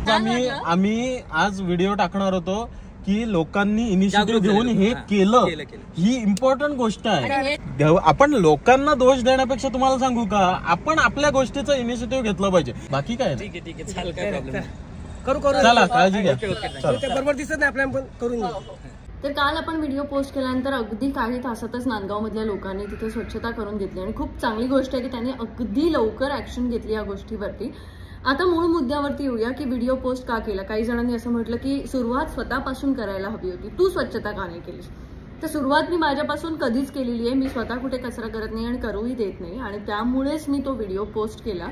आम्ही आज व्हिडिओ टाकणार होतो की लोकांनी इनिशिएटिव्ह घेऊन हे केलं, ही इम्पॉर्टंट गोष्ट आहे. आपण लोकांना दोष देण्यापेक्षा तुम्हाला सांगू का, आपण आपल्या गोष्टीचं इनिशिएटिव्ह घेतलं पाहिजे. बाकी काय ठीक आहे चालेल, काय प्रॉब्लेम करू. चला काळजी घ्या. बरोबर दिसत नाही आपल्याला पण करून घेऊ. तर काल आपण व्हिडिओ पोस्ट केल्यानंतर अगदी काही तासातच नांदगाव मधल्या लोकांनी तिथे स्वच्छता करून घेतली आणि खूप चांगली गोष्ट आहे की त्यांनी अगदी लवकर ऍक्शन घेतली या गोष्टीवरती. आता मूळ मुद्द्यावरती येऊया की व्हिडिओ पोस्ट का केला. काही जणांनी असं म्हटलं की सुरुवात स्वतःपासून करायला हवी होती, तू स्वच्छता का नाही केलीस. तर सुरुवात मी माझ्यापासून कधीच केलेली आहे. मी स्वतः कुठे कचरा करत नाही आणि करूही देत नाही आणि त्यामुळेच मी तो व्हिडिओ पोस्ट केला.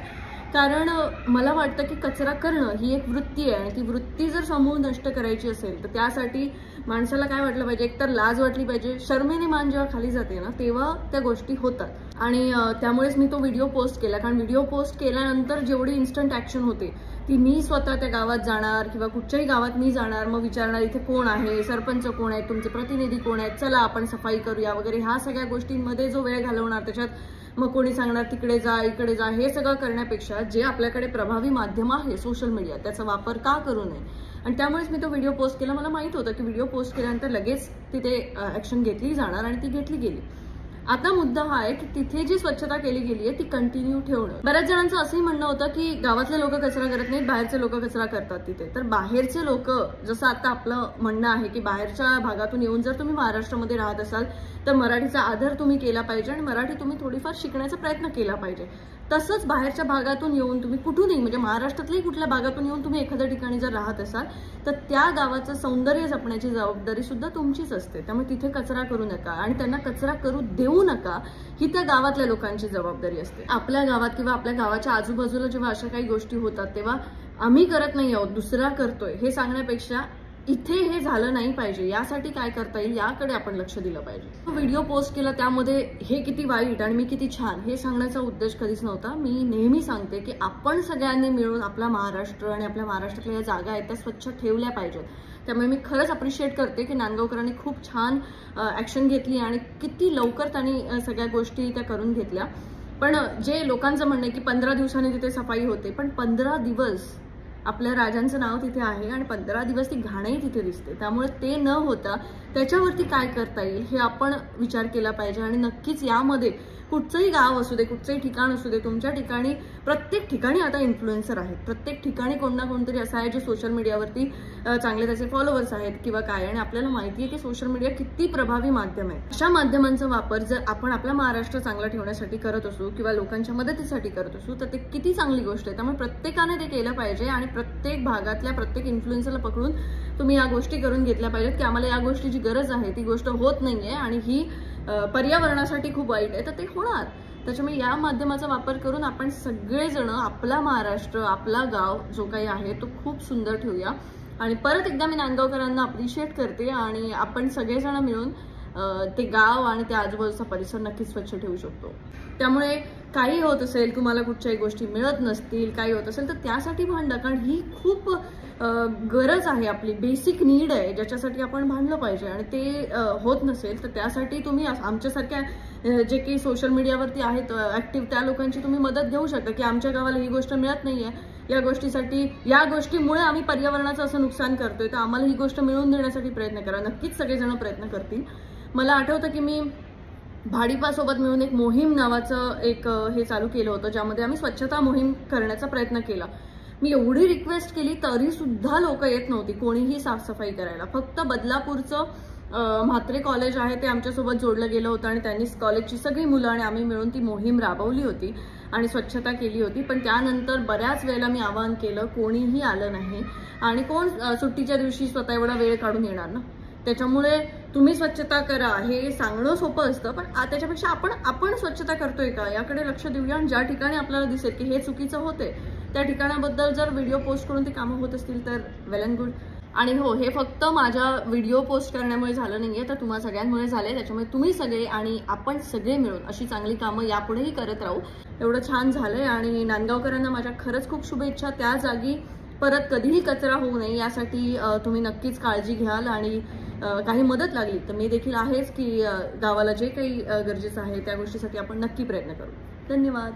कारण मला वाटतं की कचरा करणं ही एक वृत्ती आहे आणि ती वृत्ती जर समूळ नष्ट करायची असेल तर त्यासाठी माणसाला काय वाटलं पाहिजे, एकतर लाज वाटली पाहिजे. शर्मेने मान जेव्हा खाली जाते ना तेव्हा त्या गोष्टी होतात आणि त्यामुळेच मी तो व्हिडिओ पोस्ट केला. कारण व्हिडिओ पोस्ट केल्यानंतर जेवढी इन्स्टंट ऍक्शन होते ती मी स्वतः त्या गावात जाणार किंवा कुठच्याही गावात मी जाणार, मग विचारणार इथे कोण आहे, सरपंच कोण आहेत, तुमचे प्रतिनिधी कोण आहेत, चला आपण सफाई करूया वगैरे. ह्या सगळ्या गोष्टींमध्ये जो वेळ घालवणार, त्याच्यात मग कोणी सांगणार तिकडे जा इकडे जा, हे सगळं करण्यापेक्षा जे आपल्याकडे प्रभावी माध्यम आहे सोशल मीडिया त्याचा वापर का करू नये. आणि त्यामुळेच मी तो व्हिडिओ पोस्ट केला. मला माहित होतं की व्हिडिओ पोस्ट केल्यानंतर लगेच तिथे ऍक्शन घेतली जाणार आणि ती घेतली गेली. आता मुद्दा हा आहे की तिथे जी स्वच्छता केली गेली आहे ती कंटिन्यू ठेवणं. बऱ्याच जणांचं असंही म्हणणं होतं की गावातले लोक कचरा करत नाहीत, बाहेरचे लोक कचरा करतात तिथे. तर बाहेरचे लोक, जसं आता आपलं म्हणणं आहे की बाहेरच्या भागातून येऊन जर तुम्ही महाराष्ट्रामध्ये राहत असाल तर मराठीचा आदर तुम्ही केला पाहिजे आणि मराठी तुम्ही थोडीफार शिकण्याचा प्रयत्न केला पाहिजे. तसंच बाहेरच्या भागातून येऊन तुम्ही कुठूनही, म्हणजे महाराष्ट्रातल्याही कुठल्या भागातून येऊन तुम्ही एखाद्या ठिकाणी जर राहत असाल तर त्या गावाचं सौंदर्य जपण्याची जबाबदारी सुद्धा तुमचीच असते. त्यामुळे तिथे कचरा करू नका आणि त्यांना कचरा करू देऊ नका, ही त्या गावातल्या लोकांची जबाबदारी असते. आपल्या गावात किंवा आपल्या गावाच्या आजूबाजूला जेव्हा अशा काही गोष्टी होतात तेव्हा आम्ही करत नाही आहोत, दुसरा करतोय हे सांगण्यापेक्षा इथे हे झालं नाही पाहिजे, यासाठी काय करता येईल याकडे आपण लक्ष दिलं पाहिजे. व्हिडिओ पोस्ट केला त्यामध्ये हे किती वाईट आणि मी किती छान हे सांगण्याचा उद्देश कधीच नव्हता. मी नेहमी सांगते की आपण सगळ्यांनी मिळून आपला महाराष्ट्र आणि आपल्या महाराष्ट्रातल्या या जागा आहेत त्या स्वच्छ ठेवल्या पाहिजेत. त्यामुळे मी खरंच अप्रिशिएट करते की नांदगावकरांनी खूप छान ऍक्शन घेतली आणि किती लवकर त्यांनी सगळ्या गोष्टी त्या करून घेतल्या. पण जे लोकांचं म्हणणं आहे की 15 दिवसांनी तिथे सफाई होते, पण 15 दिवस आपल्या राजांचं नाव तिथे आहे आणि 15 दिवस ती घाणही तिथे दिसते. त्यामुळे ते न होता त्याच्यावरती काय करता येईल हे आपण विचार केला पाहिजे. आणि नक्कीच यामध्ये कुठचंही गाव असू दे, कुठचंही ठिकाण असू दे, तुमच्या ठिकाणी प्रत्येक ठिकाणी आता इन्फ्लुएन्सर आहेत, प्रत्येक ठिकाणी कोण ना कोणतरी असं आहे जे सोशल मीडियावरती चांगले त्याचे फॉलोअर्स आहेत किंवा काय. आणि आपल्याला माहिती आहे की सोशल मीडिया किती प्रभावी माध्यम आहे. अशा माध्यमांचा वापर जर आपण आपला महाराष्ट्र चांगला ठेवण्यासाठी करत असू किंवा लोकांच्या मदतीसाठी करत असू तर ते किती चांगली गोष्ट आहे. त्यामुळे प्रत्येकाने ते केलं पाहिजे आणि प्रत्येक भागातल्या प्रत्येक इन्फ्लुएन्सरला पकडून तुम्ही या गोष्टी करून घेतल्या पाहिजेत की आम्हाला या गोष्टीची गरज आहे, ती गोष्ट होत नाहीये आणि ही पर्यावरणासाठी खूप वाईट आहे, तर ते होणार. त्याच्यामुळे या माध्यमाचा वापर करून आपण सगळेजण आपला महाराष्ट्र, आपला गाव जो काही आहे तो खूप सुंदर ठेवूया. आणि परत एकदा मी नांदगावकरांना अप्रिशिएट करते आणि आपण सगळेजण मिळून ते गाव आणि त्या आजूबाजूचा परिसर नक्कीच स्वच्छ ठेवू शकतो. त्यामुळे काही होत असेल, तुम्हाला कुठच्याही गोष्टी मिळत नसतील, काही होत असेल तर त्यासाठी भांडा, कारण ही खूप गरज आहे, आपली बेसिक नीड आहे ज्याच्यासाठी आपण भांडलं पाहिजे. आणि ते होत नसेल तर त्यासाठी तुम्ही आमच्यासारख्या जे काही सोशल मीडियावरती आहेत ऍक्टिव्ह त्या लोकांची तुम्ही मदत घेऊ शकता की आमच्या गावाला ही गोष्ट मिळत नाहीये, या गोष्टीसाठी, या गोष्टीमुळे आम्ही पर्यावरणाचं असं नुकसान करतोय, तर आम्हाला ही गोष्ट मिळवून देण्यासाठी प्रयत्न करा. नक्कीच सगळेजण प्रयत्न करतील. मला आठवतं की मी भाडीपासोबत मिळून एक मोहीम नावाचं एक हे चालू केलं होतं ज्यामध्ये आम्ही स्वच्छता मोहीम करण्याचा प्रयत्न केला. मी एवढी रिक्वेस्ट केली तरी सुद्धा लोक येत नव्हती कोणीही साफसफाई करायला. फक्त बदलापूरचं म्हात्रे कॉलेज आहे ते आमच्यासोबत जोडलं गेलं होतं आणि त्यांनी कॉलेजची सगळी मुलं आणि आम्ही मिळून ती मोहीम राबवली होती आणि स्वच्छता केली होती. पण त्यानंतर बऱ्याच वेळेला मी आवाहन केलं, कोणीही आलं नाही. आणि कोण सुट्टीच्या दिवशी स्वतः एवढा वेळ काढून येणार ना. त्याच्यामुळे तुम्ही स्वच्छता करा हे सांगणं सोपं असतं, पण त्याच्यापेक्षा आपण स्वच्छता करतोय का याकडे लक्ष देऊया. आणि ज्या ठिकाणी आपल्याला दिसेल की हे चुकीचं होते त्या ठिकाणाबद्दल जर व्हिडिओ पोस्ट करून ते कामं होत असतील तर वेल अँड गुड. आणि हो, हे फक्त माझ्या व्हिडिओ पोस्ट करण्यामुळे झालं नाहीये, तर तुम्हा सगळ्यांमुळे झालंय. त्याच्यामुळे तुम्ही सगळे आणि आपण सगळे मिळून अशी चांगली कामं यापुढेही करत राहू. एवढं छान झालंय आणि नांदगावकरांना माझ्या खरंच खूप शुभेच्छा. त्या जागी परत कधीही कचरा होऊ नये यासाठी तुम्ही नक्कीच काळजी घ्याल आणि काही मदत लागली तर मी देखील आहेच की गावाला जे काही गरजेचं आहे त्या गोष्टीसाठी आपण नक्की प्रयत्न करू. धन्यवाद.